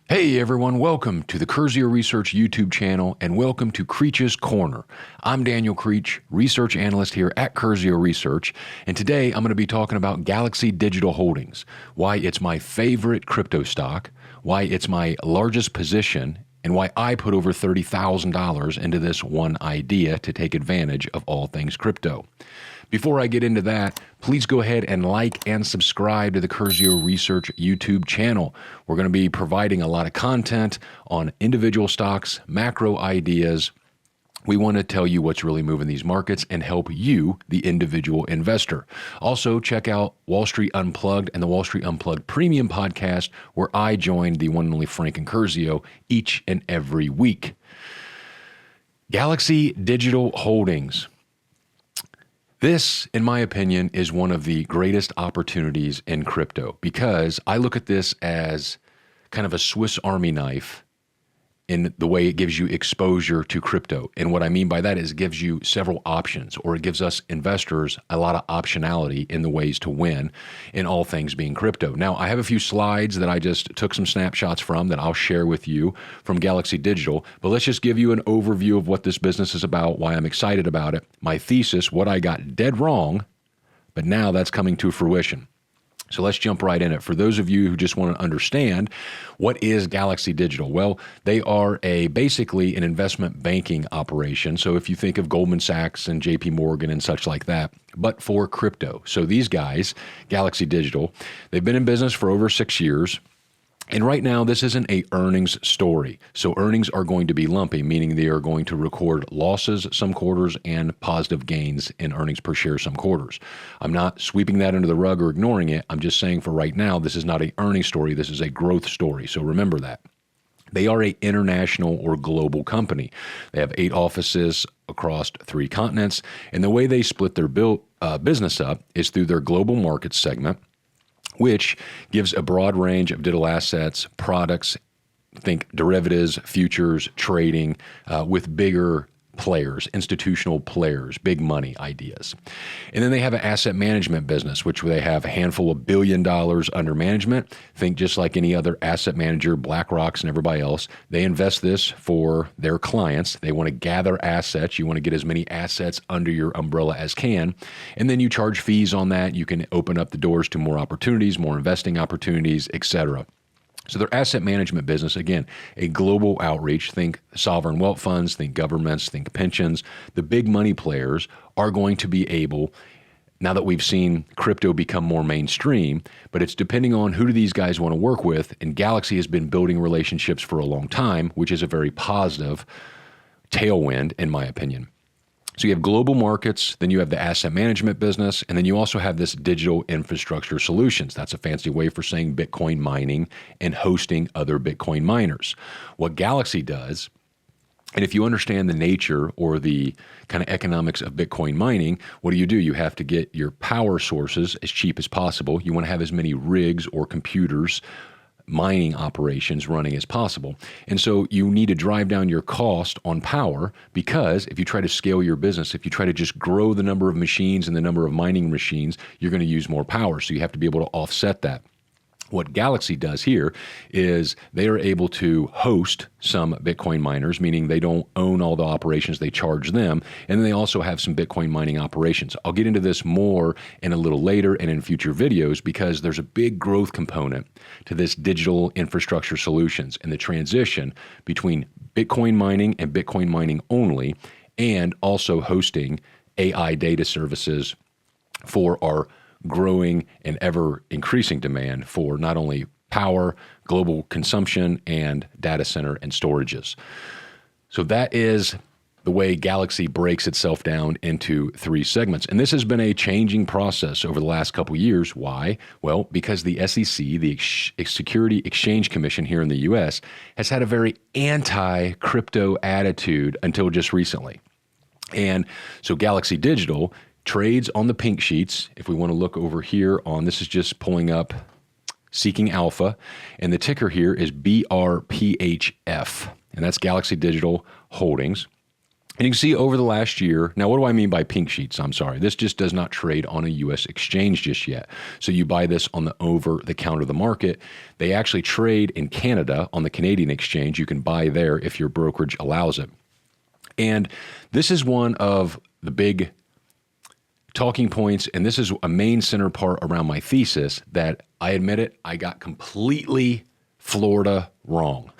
Hey everyone, welcome to the Curzio Research YouTube channel and welcome to Creech's Corner. I'm Daniel Creech, research analyst here at Curzio Research, and today I'm going to be talking about Galaxy Digital Holdings, why it's my favorite crypto stock, why it's my largest position, and why I put over $30,000 into this one idea to take advantage of all things crypto. Before I get into that, please go ahead and like and subscribe to the Curzio Research YouTube channel. We're going to be providing a lot of content on individual stocks, macro ideas. We want to tell you what's really moving these markets and help you, the individual investor. Also, check out Wall Street Unplugged and the Wall Street Unplugged Premium podcast, where I join the one and only Frank and Curzio each and every week. Galaxy Digital Holdings. This, in my opinion, is one of the greatest opportunities in crypto because I look at this as kind of a Swiss Army knife in the way it gives you exposure to crypto. And what I mean by that is it gives you several options, or it gives us investors a lot of optionality in the ways to win in all things being crypto. Now, I have a few slides that I just took some snapshots from that I'll share with you from Galaxy Digital, but let's just give you an overview of what this business is about, why I'm excited about it, my thesis, what I got dead wrong, but now that's coming to fruition. So let's jump right in it. For those of you who just want to understand, what is Galaxy Digital? Well, they are basically an investment banking operation. So if you think of Goldman Sachs and JP Morgan and such like that, but for crypto. So these guys, Galaxy Digital, they've been in business for over 6 years. And right now, this isn't an earnings story. So earnings are going to be lumpy, meaning they are going to record losses some quarters and positive gains in earnings per share some quarters. I'm not sweeping that under the rug or ignoring it. I'm just saying for right now, this is not an earnings story. This is a growth story. So remember that. They are an international or global company. They have 8 offices across 3 continents. And the way they split their business up is through their global markets segment, which gives a broad range of digital assets, products, think derivatives, futures, trading, with bigger players, institutional players, big money ideas. And then they have an asset management business, which they have a handful of $1 billion under management. Think just like any other asset manager, BlackRock's and everybody else, they invest this for their clients. They want to gather assets. You want to get as many assets under your umbrella as can. And then you charge fees on that. You can open up the doors to more opportunities, more investing opportunities, etc. So their asset management business, again, a global outreach, think sovereign wealth funds, think governments, think pensions. The big money players are going to be able, now that we've seen crypto become more mainstream, but it's depending on who do these guys want to work with. And Galaxy has been building relationships for a long time, which is a very positive tailwind, in my opinion. So you have global markets, then you have the asset management business, and then you also have this digital infrastructure solutions. That's a fancy way for saying Bitcoin mining and hosting other Bitcoin miners. What Galaxy does, and if you understand the nature or the kind of economics of Bitcoin mining, what do? You have to get your power sources as cheap as possible. You want to have as many rigs or computers, mining operations running as possible. And so you need to drive down your cost on power, because if you try to scale your business, if you try to just grow the number of machines and the number of mining machines, you're going to use more power. So you have to be able to offset that. What Galaxy does here is they are able to host some Bitcoin miners, meaning they don't own all the operations, they charge them, and then they also have some Bitcoin mining operations. I'll get into this more in a little later and in future videos, because there's a big growth component to this digital infrastructure solutions and the transition between Bitcoin mining and Bitcoin mining only, and also hosting AI data services for our growing and ever increasing demand for not only power, global consumption, and data center and storages. So that is the way Galaxy breaks itself down into 3 segments. And this has been a changing process over the last couple of years. Why? Well, because the SEC, the Security Exchange Commission here in the US, has had a very anti-crypto attitude until just recently. And so Galaxy Digital trades on the pink sheets. If we want to look over here on, this is just pulling up Seeking Alpha, and the ticker here is BRPHF, and that's Galaxy Digital Holdings. And you can see over the last year, now what do I mean by pink sheets? I'm sorry. This just does not trade on a U.S. exchange just yet. So you buy this on the over-the-counter of the market. They actually trade in Canada on the Canadian exchange. You can buy there if your brokerage allows it. And this is one of the big talking points, and this is a main center part around my thesis that I admit it, I got completely Florida wrong.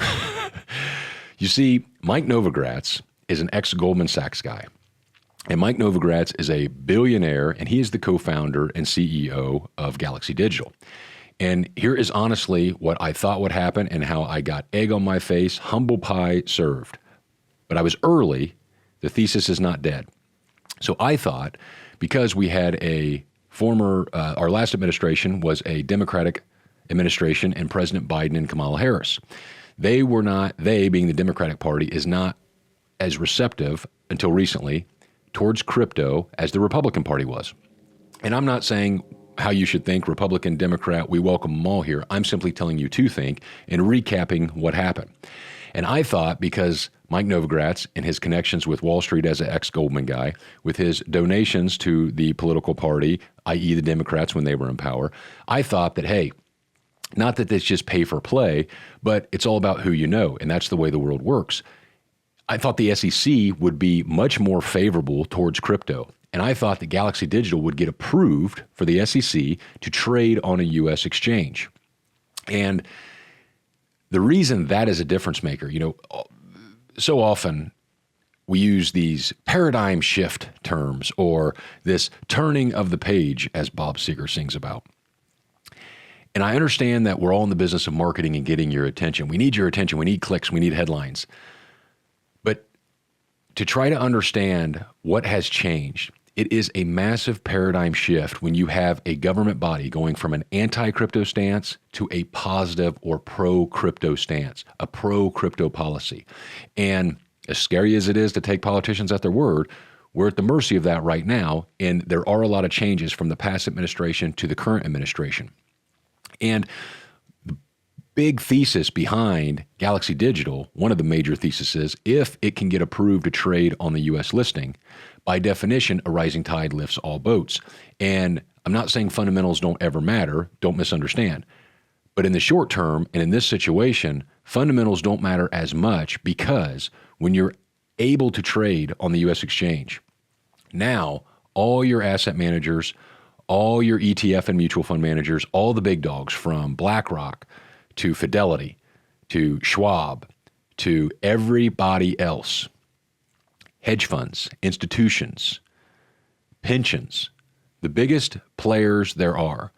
You see, Mike Novogratz is an ex-Goldman Sachs guy. And Mike Novogratz is a billionaire, and he is the co-founder and CEO of Galaxy Digital. And here is honestly what I thought would happen and how I got egg on my face, humble pie served. But I was early. The thesis is not dead. So I thought, because we had a former, our last administration was a Democratic administration, and President Biden and Kamala Harris, they being the Democratic Party, is not as receptive until recently towards crypto as the Republican Party was. And I'm not saying how you should think, Republican, Democrat, we welcome them all here. I'm simply telling you to think and recapping what happened. And I thought, because Mike Novogratz and his connections with Wall Street as an ex-Goldman guy, with his donations to the political party, i.e. the Democrats when they were in power, I thought that, hey, not that it's just pay for play, but it's all about who you know, and that's the way the world works. I thought the SEC would be much more favorable towards crypto. And I thought that Galaxy Digital would get approved for the SEC to trade on a U.S. exchange. And the reason that is a difference maker, so often we use these paradigm shift terms or this turning of the page, as Bob Seger sings about. And I understand that we're all in the business of marketing and getting your attention. We need your attention. We need clicks. We need headlines. But to try to understand what has changed, it is a massive paradigm shift when you have a government body going from an anti-crypto stance to a positive or pro-crypto stance, a pro-crypto policy. And as scary as it is to take politicians at their word, we're at the mercy of that right now, and there are a lot of changes from the past administration to the current administration. And the big thesis behind Galaxy Digital, one of the major theses is, if it can get approved to trade on the U.S. listing, by definition, a rising tide lifts all boats. And I'm not saying fundamentals don't ever matter, don't misunderstand. But in the short term, and in this situation, fundamentals don't matter as much, because when you're able to trade on the U.S. exchange, now all your asset managers, all your ETF and mutual fund managers, all the big dogs from BlackRock to Fidelity to Schwab to everybody else, hedge funds, institutions, pensions, the biggest players there are,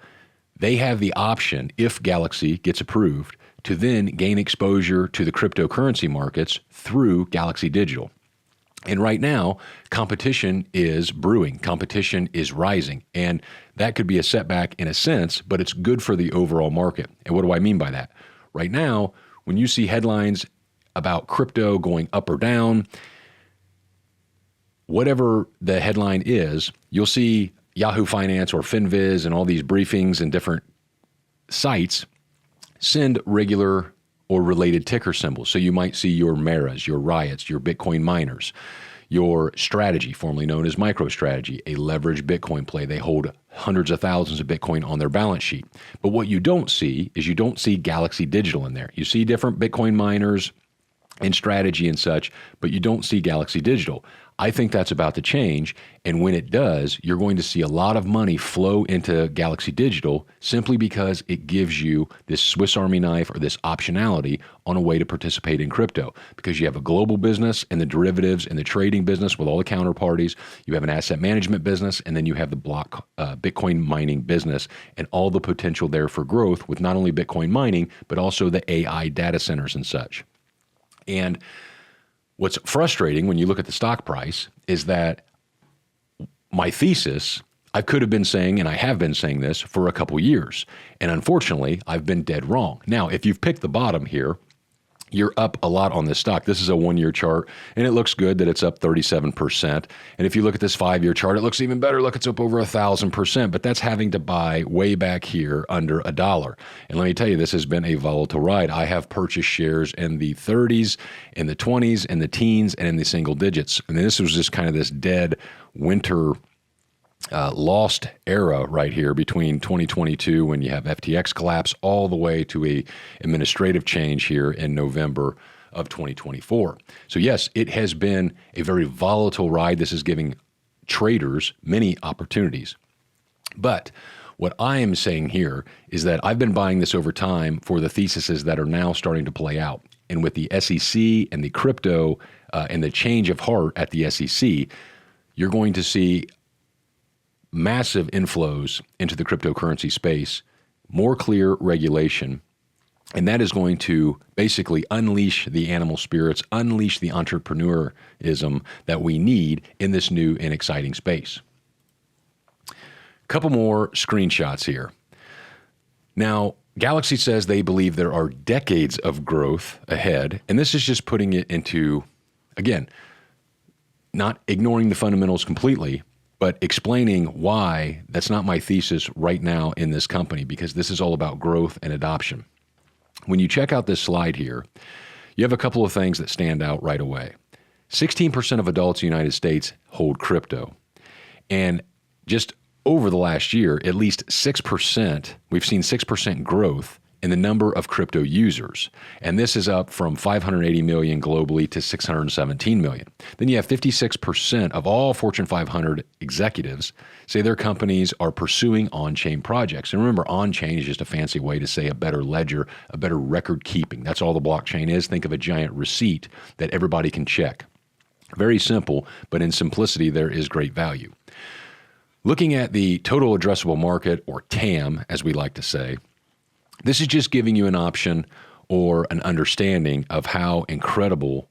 they have the option, if Galaxy gets approved, to then gain exposure to the cryptocurrency markets through Galaxy Digital. And right now, competition is brewing. Competition is rising. And that could be a setback in a sense, but it's good for the overall market. And what do I mean by that? Right now, when you see headlines about crypto going up or down, whatever the headline is, you'll see Yahoo Finance or FinViz and all these briefings and different sites send regular or related ticker symbols. So you might see your Maras, your Riots, your Bitcoin miners, your Strategy, formerly known as MicroStrategy, a leveraged Bitcoin play. They hold hundreds of thousands of Bitcoin on their balance sheet. But what you don't see is you don't see Galaxy Digital in there. You see different Bitcoin miners and Strategy and such, but you don't see Galaxy Digital. I think that's about to change, and when it does, you're going to see a lot of money flow into Galaxy Digital simply because it gives you this Swiss Army knife or this optionality on a way to participate in crypto, because you have a global business and the derivatives and the trading business with all the counterparties, you have an asset management business, and then you have the Bitcoin mining business and all the potential there for growth with not only Bitcoin mining, but also the AI data centers and such. And what's frustrating when you look at the stock price is that my thesis, I could have been saying, and I have been saying this for a couple years, and unfortunately, I've been dead wrong. Now, if you've picked the bottom here, you're up a lot on this stock. This is a 1-year chart, and it looks good that it's up 37%. And if you look at this 5-year chart, it looks even better. Look, it's up over 1,000%, but that's having to buy way back here under $1. And let me tell you, this has been a volatile ride. I have purchased shares in the 30s, in the 20s, in the teens, and in the single digits. And this was just kind of this dead winter lost era right here between 2022 when you have FTX collapse all the way to a administrative change here in November of 2024. So yes, it has been a very volatile ride. This is giving traders many opportunities. But what I am saying here is that I've been buying this over time for the theses that are now starting to play out. And with the SEC and the crypto and the change of heart at the SEC, you're going to see massive inflows into the cryptocurrency space, more clear regulation, and that is going to basically unleash the animal spirits, unleash the entrepreneurism that we need in this new and exciting space. Couple more screenshots here. Now, Galaxy says they believe there are decades of growth ahead, and this is just putting it into, again, not ignoring the fundamentals completely, but explaining why that's not my thesis right now in this company, because this is all about growth and adoption. When you check out this slide here, you have a couple of things that stand out right away. 16% of adults in the United States hold crypto. And just over the last year, at least 6%, we've seen 6% growth in the number of crypto users. And this is up from 580 million globally to 617 million. Then you have 56% of all Fortune 500 executives say their companies are pursuing on-chain projects. And remember, on-chain is just a fancy way to say a better ledger, a better record keeping. That's all the blockchain is. Think of a giant receipt that everybody can check. Very simple, but in simplicity, there is great value. Looking at the total addressable market, or TAM, as we like to say, this is just giving you an option or an understanding of how incredible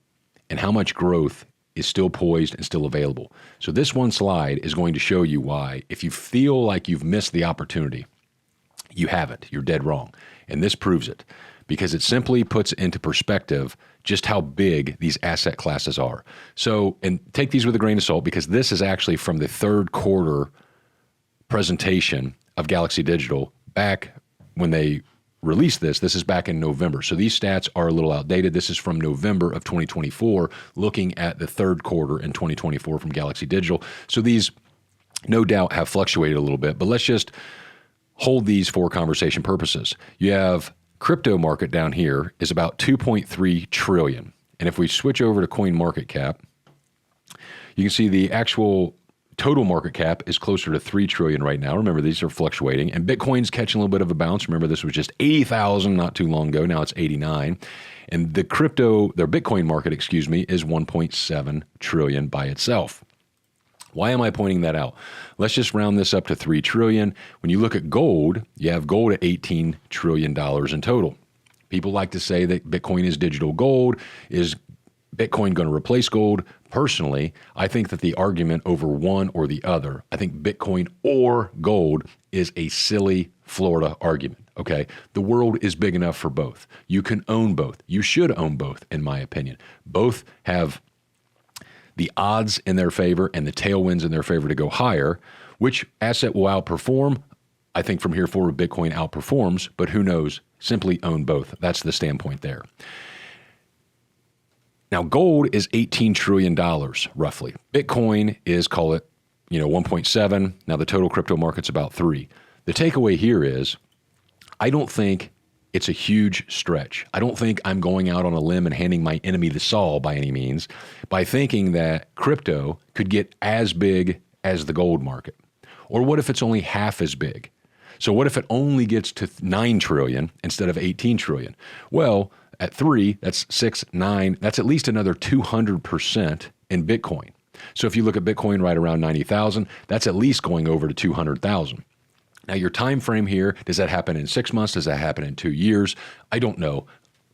and how much growth is still poised and still available. So this one slide is going to show you why, if you feel like you've missed the opportunity, you haven't. You're dead wrong. And this proves it, because it simply puts into perspective just how big these asset classes are. So, and take these with a grain of salt, because this is actually from the third quarter presentation of Galaxy Digital back when they released this. This is back in November. So these stats are a little outdated. This is from November of 2024, looking at the third quarter in 2024 from Galaxy Digital. So these no doubt have fluctuated a little bit, but let's just hold these for conversation purposes. You have crypto market down here is about 2.3 trillion. And if we switch over to coin market cap, you can see the actual total market cap is closer to 3 trillion right now. Remember, these are fluctuating, and Bitcoin's catching a little bit of a bounce. Remember, this was just 80,000 not too long ago. Now it's 89. And their Bitcoin market, is 1.7 trillion by itself. Why am I pointing that out? Let's just round this up to 3 trillion. When you look at gold, you have gold at $18 trillion in total. People like to say that Bitcoin is digital gold. Is Bitcoin going to replace gold? Personally, I think that the argument over one or the other, I think Bitcoin or gold, is a silly Florida argument, okay? The world is big enough for both. You can own both. You should own both, in my opinion. Both have the odds in their favor and the tailwinds in their favor to go higher. Which asset will outperform? I think from here forward, Bitcoin outperforms, but who knows? Simply own both. That's the standpoint there. Now, gold is $18 trillion, roughly. Bitcoin is, call it, 1.7. Now, the total crypto market's about 3. The takeaway here is, I don't think it's a huge stretch. I don't think I'm going out on a limb and handing my enemy the Saul by any means by thinking that crypto could get as big as the gold market. Or what if it's only half as big? So what if it only gets to 9 trillion instead of 18 trillion? Well, at 3, that's 6, 9, that's at least another 200% in Bitcoin. So if you look at Bitcoin right around 90,000, that's at least going over to 200,000. Now, your time frame here, does that happen in 6 months? Does that happen in 2 years? I don't know.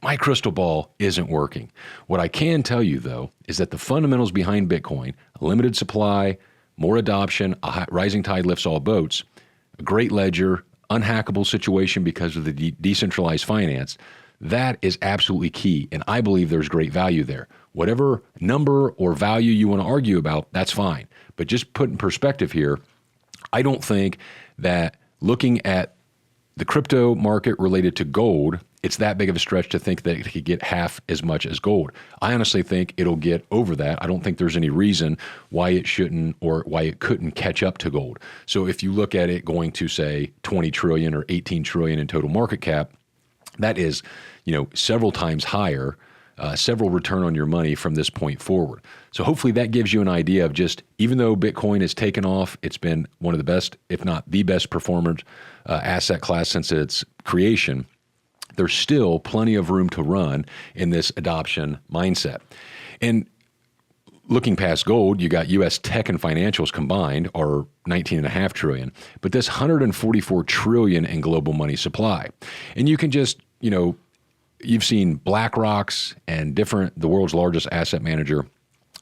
My crystal ball isn't working. What I can tell you, though, is that the fundamentals behind Bitcoin, a limited supply, more adoption, a rising tide lifts all boats, a great ledger, unhackable situation because of the decentralized finance, That is absolutely key, and I believe there's great value there. Whatever number or value you want to argue about, that's fine. But just put in perspective here, I don't think that looking at the crypto market related to gold, it's that big of a stretch to think that it could get half as much as gold. I honestly think it'll get over that. I don't think there's any reason why it shouldn't or why it couldn't catch up to gold. So if you look at it going to, say, 20 trillion or 18 trillion in total market cap, that is, several times higher, several return on your money from this point forward. So hopefully that gives you an idea of just, even though Bitcoin has taken off, it's been one of the best, if not the best performance asset class since its creation, there's still plenty of room to run in this adoption mindset. And looking past gold, you got U.S. tech and financials combined are 19.5 trillion, but this 144 trillion in global money supply. And you can just, you've seen BlackRock's and the world's largest asset manager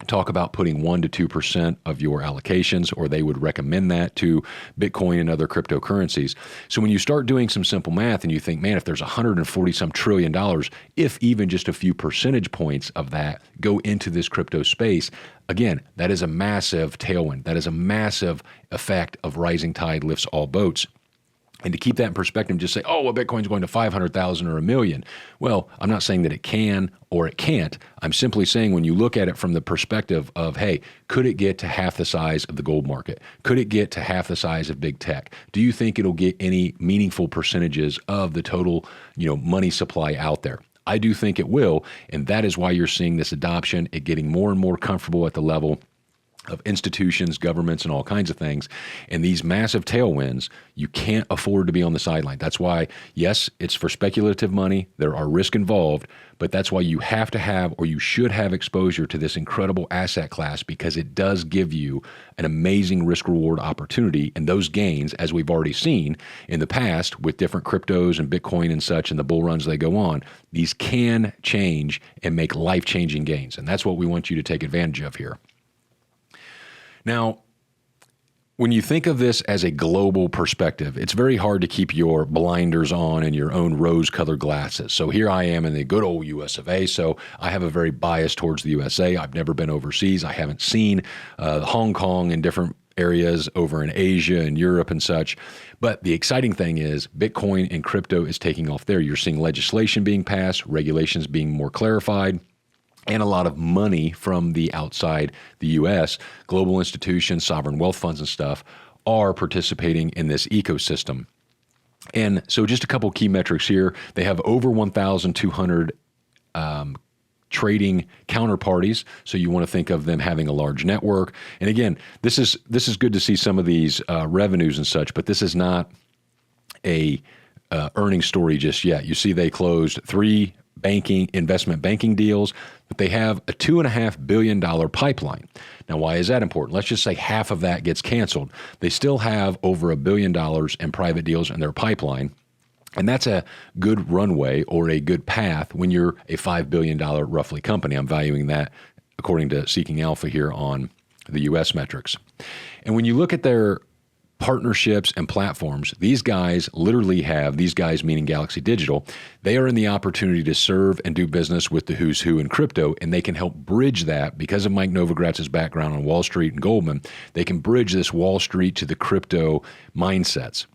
talk about putting 1% to 2% of your allocations, or they would recommend that to Bitcoin and other cryptocurrencies. So when you start doing some simple math and you think, man, if there's 140 some trillion dollars, if even just a few percentage points of that go into this crypto space, again, that is a massive tailwind. That is a massive effect of rising tide lifts all boats. And to keep that in perspective, just say, oh, well, Bitcoin's going to 500,000 or a million. Well, I'm not saying that it can or it can't. I'm simply saying when you look at it from the perspective of, hey, could it get to half the size of the gold market? Could it get to half the size of big tech? Do you think it'll get any meaningful percentages of the total, money supply out there? I do think it will, and that is why you're seeing this adoption, it getting more and more comfortable at the level of institutions, governments, and all kinds of things. And these massive tailwinds, you can't afford to be on the sideline. That's why, yes, it's for speculative money. There are risks involved, but that's why you have to have, or you should have, exposure to this incredible asset class, because it does give you an amazing risk-reward opportunity. And those gains, as we've already seen in the past with different cryptos and Bitcoin and such, and the bull runs they go on, these can change and make life-changing gains. And that's what we want you to take advantage of here. Now, when you think of this as a global perspective, it's very hard to keep your blinders on and your own rose-colored glasses. So here I am in the good old US of A, so I have a very bias towards the USA. I've never been overseas. I haven't seen Hong Kong and different areas over in Asia and Europe and such. But the exciting thing is Bitcoin and crypto is taking off there. You're seeing legislation being passed, regulations being more clarified, and a lot of money from the outside the U.S., global institutions, sovereign wealth funds and stuff are participating in this ecosystem. And so just a couple key metrics here. They have over 1,200 trading counterparties. So you want to think of them having a large network. And again, this is good to see some of these revenues and such, but this is not a earnings story just yet. You see they closed 3 investment banking deals, but they have a $2.5 billion pipeline. Now, why is that important? Let's just say half of that gets canceled. They still have over $1 billion in private deals in their pipeline. And that's a good runway or a good path when you're a $5 billion roughly company. I'm valuing that according to Seeking Alpha here on the US metrics. And when you look at their partnerships and platforms, these guys meaning Galaxy Digital, they are in the opportunity to serve and do business with the who's who in crypto, and they can help bridge that because of Mike Novogratz's background on Wall Street and Goldman. They can bridge this Wall Street to the crypto mindsets.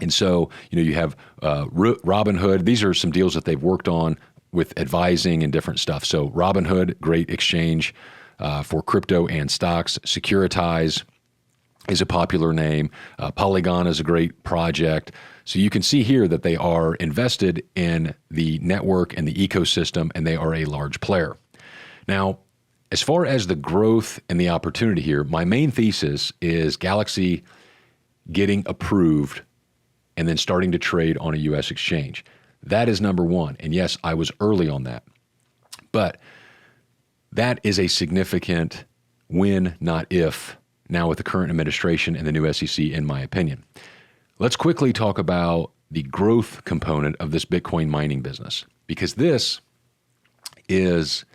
And so, you have Robinhood. These are some deals that they've worked on with advising and different stuff. So Robinhood, great exchange for crypto and stocks. Securitize is a popular name. Polygon is a great project. So you can see here that they are invested in the network and the ecosystem, and they are a large player. Now, as far as the growth and the opportunity here, my main thesis is Galaxy getting approved and then starting to trade on a U.S. exchange. That is number one. And yes, I was early on that. But that is a significant when, not if, now with the current administration and the new SEC, in my opinion. Let's quickly talk about the growth component of this Bitcoin mining business, because this is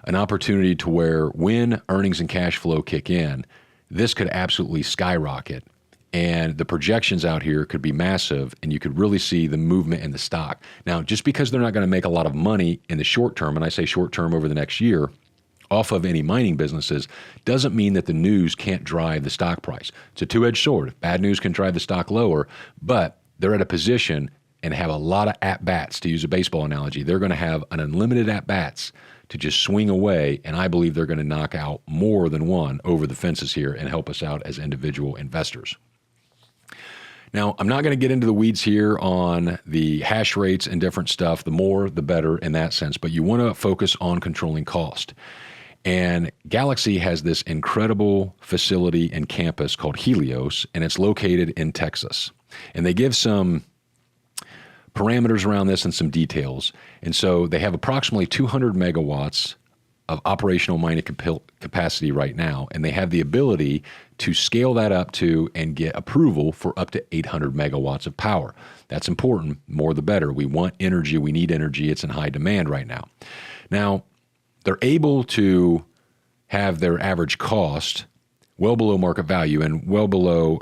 an opportunity to where when earnings and cash flow kick in, this could absolutely skyrocket And the projections out here could be massive, and you could really see the movement in the stock. Now, just because they're not going to make a lot of money in the short term, and I say short term over the next year, off of any mining businesses, doesn't mean that the news can't drive the stock price. It's a two-edged sword. Bad news can drive the stock lower, but they're at a position and have a lot of at-bats, to use a baseball analogy. They're going to have an unlimited at-bats to just swing away, and I believe they're going to knock out more than one over the fences here and help us out as individual investors. Now, I'm not going to get into the weeds here on the hash rates and different stuff. The more, the better in that sense, but you want to focus on controlling cost. And Galaxy has this incredible facility and campus called Helios, and it's located in Texas. And they give some parameters around this and some details. And so they have approximately 200 megawatts of operational mining capacity right now, and they have the ability to scale that up to and get approval for up to 800 megawatts of power. That's important. More the better. We want energy. We need energy. It's in high demand right now. Now, they're able to have their average cost well below market value and well below,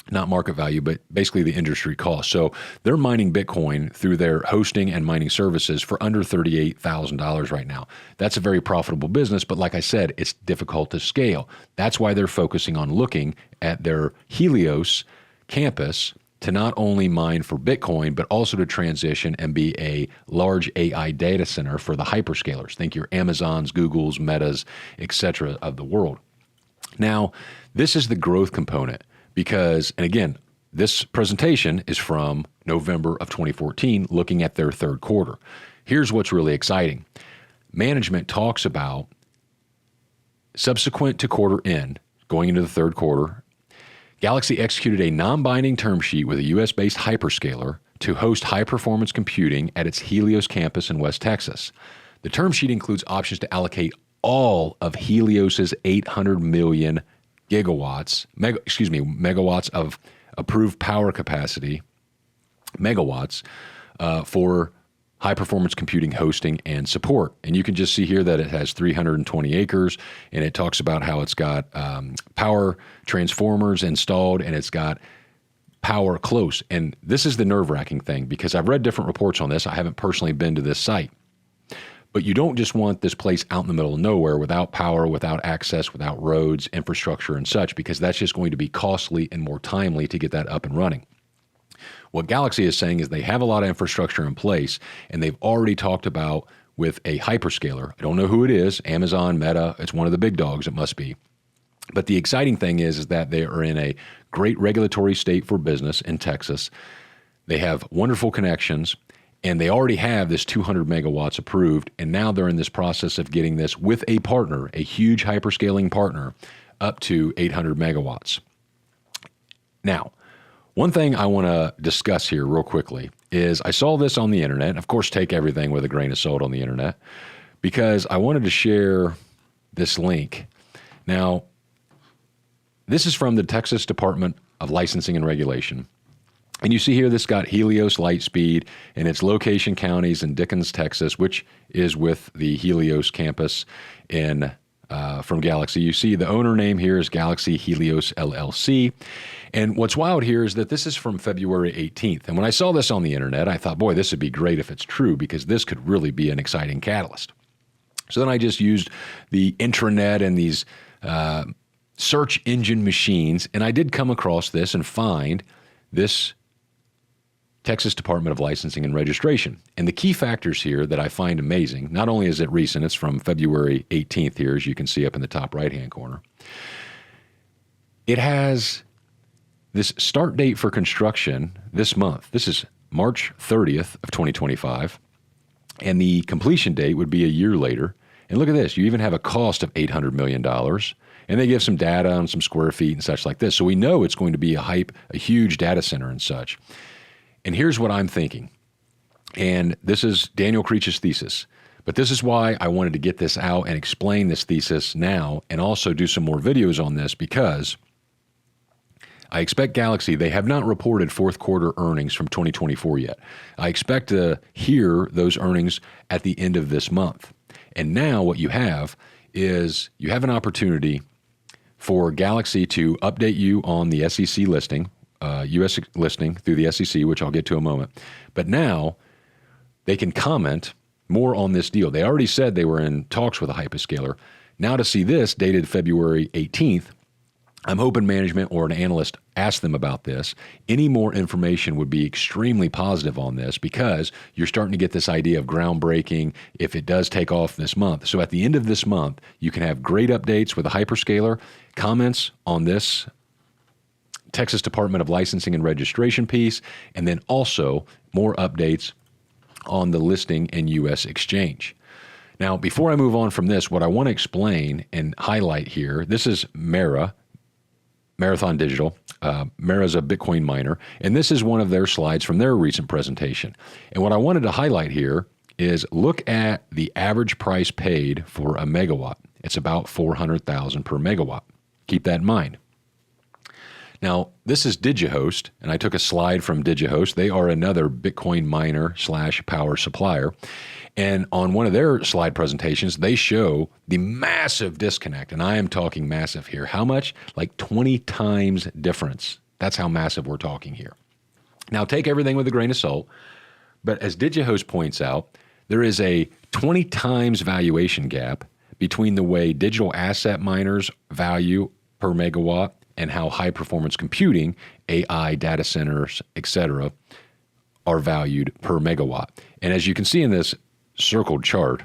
not market value, but basically the industry cost. So they're mining Bitcoin through their hosting and mining services for under $38,000 right now. That's a very profitable business, but like I said, it's difficult to scale. That's why they're focusing on looking at their Helios campus to not only mine for Bitcoin, but also to transition and be a large AI data center for the hyperscalers. Think your Amazons, Googles, Metas, etc. of the world. Now, this is the growth component. Because, and again, this presentation is from November of 2014, looking at their third quarter. Here's what's really exciting. Management talks about subsequent to quarter end, going into the third quarter, Galaxy executed a non-binding term sheet with a U.S.-based hyperscaler to host high-performance computing at its Helios campus in West Texas. The term sheet includes options to allocate all of Helios's 800 million megawatts of approved power capacity, megawatts, for high-performance computing hosting and support. And you can just see here that it has 320 acres, and it talks about how it's got power transformers installed, and it's got power close. And this is the nerve-wracking thing, because I've read different reports on this. I haven't personally been to this site. But you don't just want this place out in the middle of nowhere without power, without access, without roads, infrastructure, and such, because that's just going to be costly and more timely to get that up and running. What Galaxy is saying is they have a lot of infrastructure in place, and they've already talked about with a hyperscaler. I don't know who it is, Amazon, Meta, it's one of the big dogs, it must be. But the exciting thing is that they are in a great regulatory state for business in Texas. They have wonderful connections. And they already have this 200 megawatts approved, and now they're in this process of getting this with a partner, a huge hyperscaling partner, up to 800 megawatts. Now, one thing I want to discuss here real quickly is I saw this on the internet. Of course, take everything with a grain of salt on the internet, because I wanted to share this link. Now, this is from the Texas Department of Licensing and Regulation. And you see here, this got Helios Lightspeed and its location counties in Dickens, Texas, which is with the Helios campus in from Galaxy. You see the owner name here is Galaxy Helios LLC. And what's wild here is that this is from February 18th. And when I saw this on the internet, I thought, boy, this would be great if it's true, because this could really be an exciting catalyst. So then I just used the intranet and these search engine machines, and I did come across this and find this Texas Department of Licensing and Registration. And the key factors here that I find amazing, not only is it recent, it's from February 18th here, as you can see up in the top right-hand corner. It has this start date for construction this month. This is March 30th of 2025. And the completion date would be a year later. And look at this. You even have a cost of $800 million. And they give some data on some square feet and such like this. So we know it's going to be a huge data center and such. And here's what I'm thinking. And this is Daniel Creech's thesis. But this is why I wanted to get this out and explain this thesis now, and also do some more videos on this, because I expect Galaxy, they have not reported fourth quarter earnings from 2024 yet. I expect to hear those earnings at the end of this month. And now what you have is you have an opportunity for Galaxy to update you on the SEC listing, U.S. listing through the SEC, which I'll get to in a moment. But now they can comment more on this deal. They already said they were in talks with a hyperscaler. Now to see this dated February 18th, I'm hoping management or an analyst asked them about this. Any more information would be extremely positive on this because you're starting to get this idea of groundbreaking if it does take off this month. So at the end of this month, you can have great updates with a hyperscaler, comments on this Texas Department of Licensing and Registration piece, and then also more updates on the listing and U.S. exchange. Now, before I move on from this, what I want to explain and highlight here, this is Marathon Digital. Mara is a Bitcoin miner, and this is one of their slides from their recent presentation. And what I wanted to highlight here is look at the average price paid for a megawatt. It's about $400,000 per megawatt. Keep that in mind. Now, this is DigiHost, and I took a slide from DigiHost. They are another Bitcoin miner / power supplier. And on one of their slide presentations, they show the massive disconnect. And I am talking massive here. How much? Like 20 times difference. That's how massive we're talking here. Now, take everything with a grain of salt. But as DigiHost points out, there is a 20 times valuation gap between the way digital asset miners value per megawatt and how high-performance computing, AI, data centers, etc., are valued per megawatt. And as you can see in this circled chart,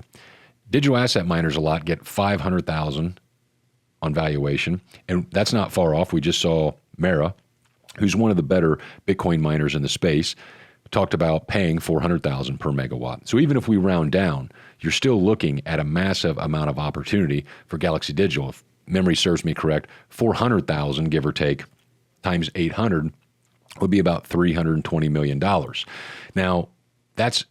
digital asset miners a lot get $500,000 on valuation, and that's not far off. We just saw Mara, who's one of the better Bitcoin miners in the space, talked about paying $400,000 per megawatt. So even if we round down, you're still looking at a massive amount of opportunity for Galaxy Digital. If memory serves me correct, 400,000, give or take, times 800 would be about $320 million. Now, that's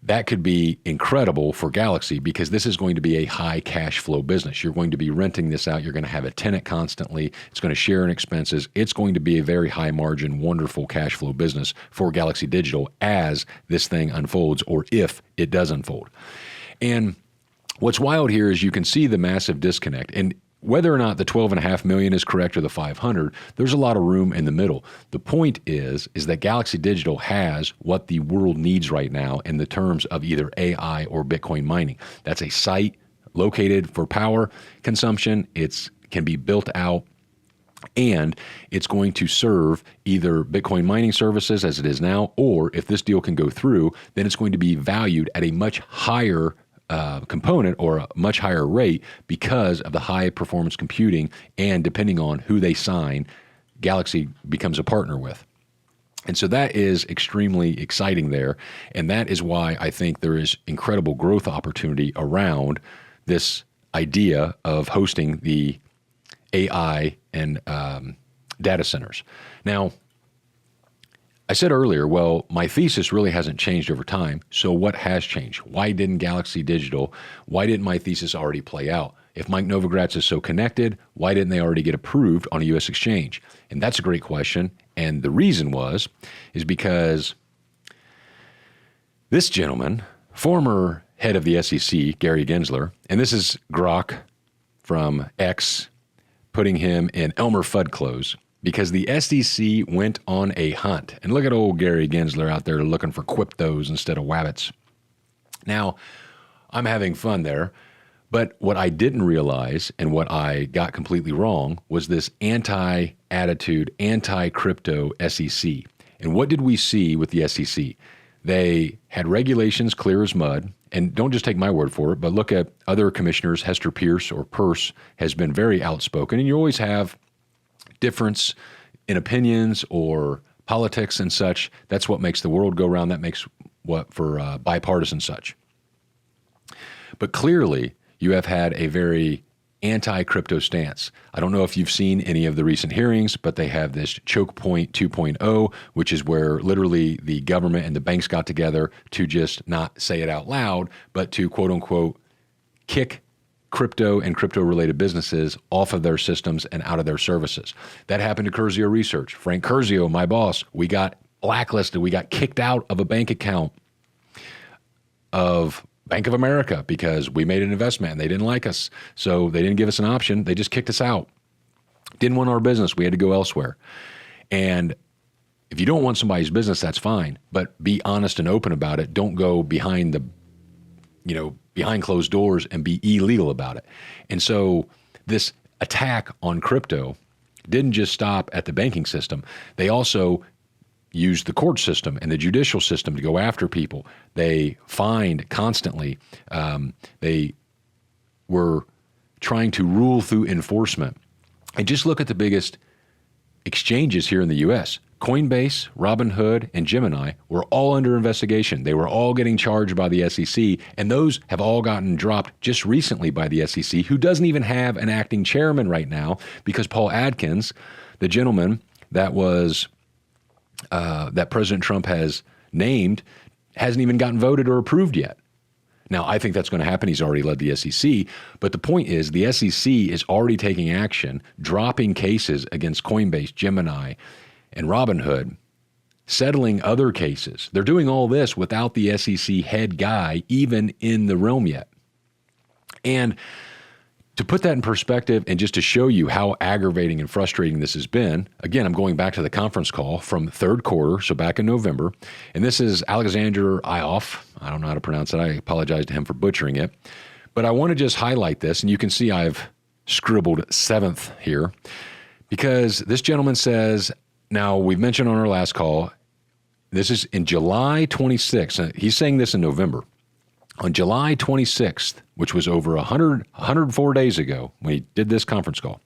that could be incredible for Galaxy because this is going to be a high cash flow business. You're going to be renting this out. You're going to have a tenant constantly. It's going to share in expenses. It's going to be a very high margin, wonderful cash flow business for Galaxy Digital as this thing unfolds, or if it does unfold. And what's wild here is you can see the massive disconnect. And whether or not the 12.5 million is correct or the 500, there's a lot of room in the middle. The point is that Galaxy Digital has what the world needs right now in the terms of either AI or Bitcoin mining. That's a site located for power consumption. It can be built out, and it's going to serve either Bitcoin mining services as it is now, or if this deal can go through, then it's going to be valued at a much higher component or a much higher rate because of the high performance computing, and depending on who they sign, Galaxy becomes a partner with. And so that is extremely exciting there. And that is why I think there is incredible growth opportunity around this idea of hosting the AI and data centers. Now, I said earlier, well, my thesis really hasn't changed over time. So what has changed? Why didn't Galaxy Digital, why didn't my thesis already play out? If Mike Novogratz is so connected, why didn't they already get approved on a U.S. exchange? And that's a great question. And the reason is because this gentleman, former head of the SEC, Gary Gensler, and this is Grok from X, putting him in Elmer Fudd clothes, because the SEC went on a hunt. And look at old Gary Gensler out there looking for Quiptos instead of Wabbits. Now, I'm having fun there, but what I didn't realize and what I got completely wrong was this anti-attitude, anti-crypto SEC. And what did we see with the SEC? They had regulations clear as mud. And don't just take my word for it, but look at other commissioners. Hester Pierce or Peirce has been very outspoken. And you always have difference in opinions or politics and such. That's what makes the world go round. That makes what for bipartisan such. But clearly, you have had a very anti-crypto stance. I don't know if you've seen any of the recent hearings, but they have this choke point 2.0, which is where literally the government and the banks got together to just not say it out loud, but to quote unquote kick crypto and crypto-related businesses off of their systems and out of their services. That happened to Curzio Research. Frank Curzio, my boss, we got blacklisted. We got kicked out of a bank account of Bank of America because we made an investment and they didn't like us. So they didn't give us an option. They just kicked us out. Didn't want our business. We had to go elsewhere. And if you don't want somebody's business, that's fine. But be honest and open about it. Don't go behind closed doors and be illegal about it. And so this attack on crypto didn't just stop at the banking system. They also used the court system and the judicial system to go after people. They fined constantly. They were trying to rule through enforcement. And just look at the biggest exchanges here in the U.S. Coinbase, Robinhood, and Gemini were all under investigation. They were all getting charged by the SEC, and those have all gotten dropped just recently by the SEC, who doesn't even have an acting chairman right now because Paul Adkins, the gentleman that was that President Trump has named, hasn't even gotten voted or approved yet. Now, I think that's going to happen. He's already led the SEC. But the point is the SEC is already taking action, dropping cases against Coinbase, Gemini, and Robinhood, settling other cases. They're doing all this without the SEC head guy even in the realm yet. And to put that in perspective and just to show you how aggravating and frustrating this has been, again, I'm going back to the conference call from third quarter, so back in November. And this is Alexander Ioff. I don't know how to pronounce it. I apologize to him for butchering it. But I want to just highlight this, and you can see I've scribbled seventh here, because this gentleman says, now we've mentioned on our last call, this is in July 26th. He's saying this in November. On July 26th, which was over 104 days ago when he did this conference call,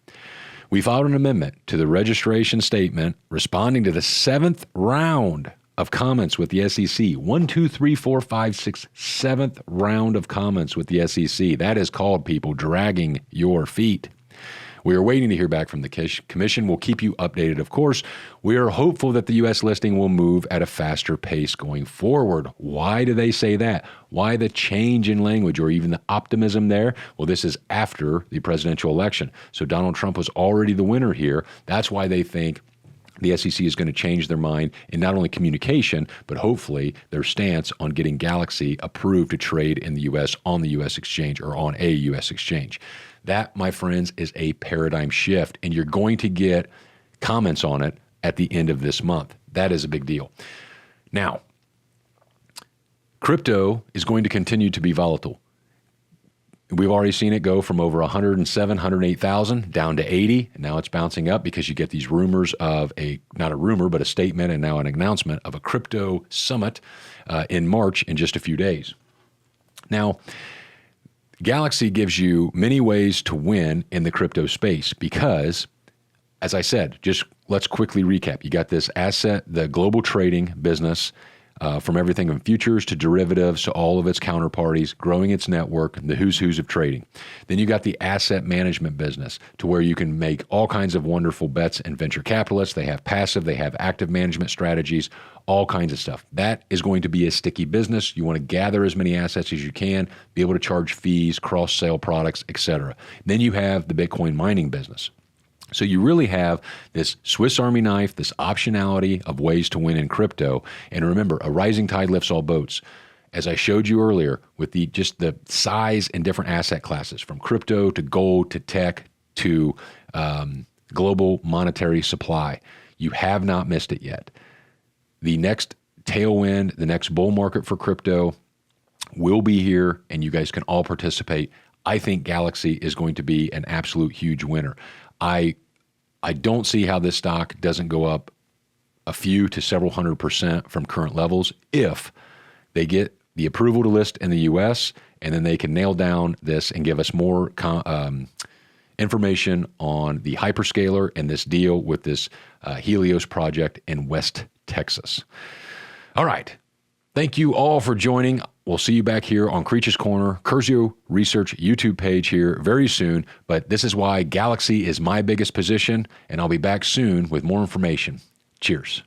we filed an amendment to the registration statement responding to the seventh round of comments with the SEC. 1, 2, 3, 4, 5, 6, seventh round of comments with the SEC. That is called, people, dragging your feet. We are waiting to hear back from the commission. We'll keep you updated, of course. We are hopeful that the U.S. listing will move at a faster pace going forward. Why do they say that? Why the change in language or even the optimism there? Well, this is after the presidential election. So Donald Trump was already the winner here. That's why they think the SEC is going to change their mind in not only communication, but hopefully their stance on getting Galaxy approved to trade in the U.S. on the U.S. exchange or on a U.S. exchange. That, my friends, is a paradigm shift, and you're going to get comments on it at the end of this month. That is a big deal. Now, crypto is going to continue to be volatile. We've already seen it go from over 107, 108,000 down to 80. And now it's bouncing up because you get these rumors of not a rumor, but a statement and now an announcement of a crypto summit in March in just a few days. Now, Galaxy gives you many ways to win in the crypto space because, as I said, just let's quickly recap. You got this asset, the global trading business, from everything from futures to derivatives to all of its counterparties, growing its network, the who's who's of trading. Then you got the asset management business to where you can make all kinds of wonderful bets and venture capitalists. They have passive, they have active management strategies, all kinds of stuff. That is going to be a sticky business. You want to gather as many assets as you can, be able to charge fees, cross-sell products, etc. Then you have the Bitcoin mining business. So you really have this Swiss Army knife, this optionality of ways to win in crypto. And remember, a rising tide lifts all boats. As I showed you earlier, with just the size and different asset classes, from crypto to gold to tech to global monetary supply, you have not missed it yet. The next tailwind, the next bull market for crypto will be here, and you guys can all participate. I think Galaxy is going to be an absolute huge winner. I don't see how this stock doesn't go up a few to several 100% from current levels if they get the approval to list in the U.S. and then they can nail down this and give us more information on the hyperscaler and this deal with this Helios project in West Texas. All right. Thank you all for joining. We'll see you back here on Creech's Corner, Curzio Research YouTube page here very soon. But this is why Galaxy is my biggest position, and I'll be back soon with more information. Cheers.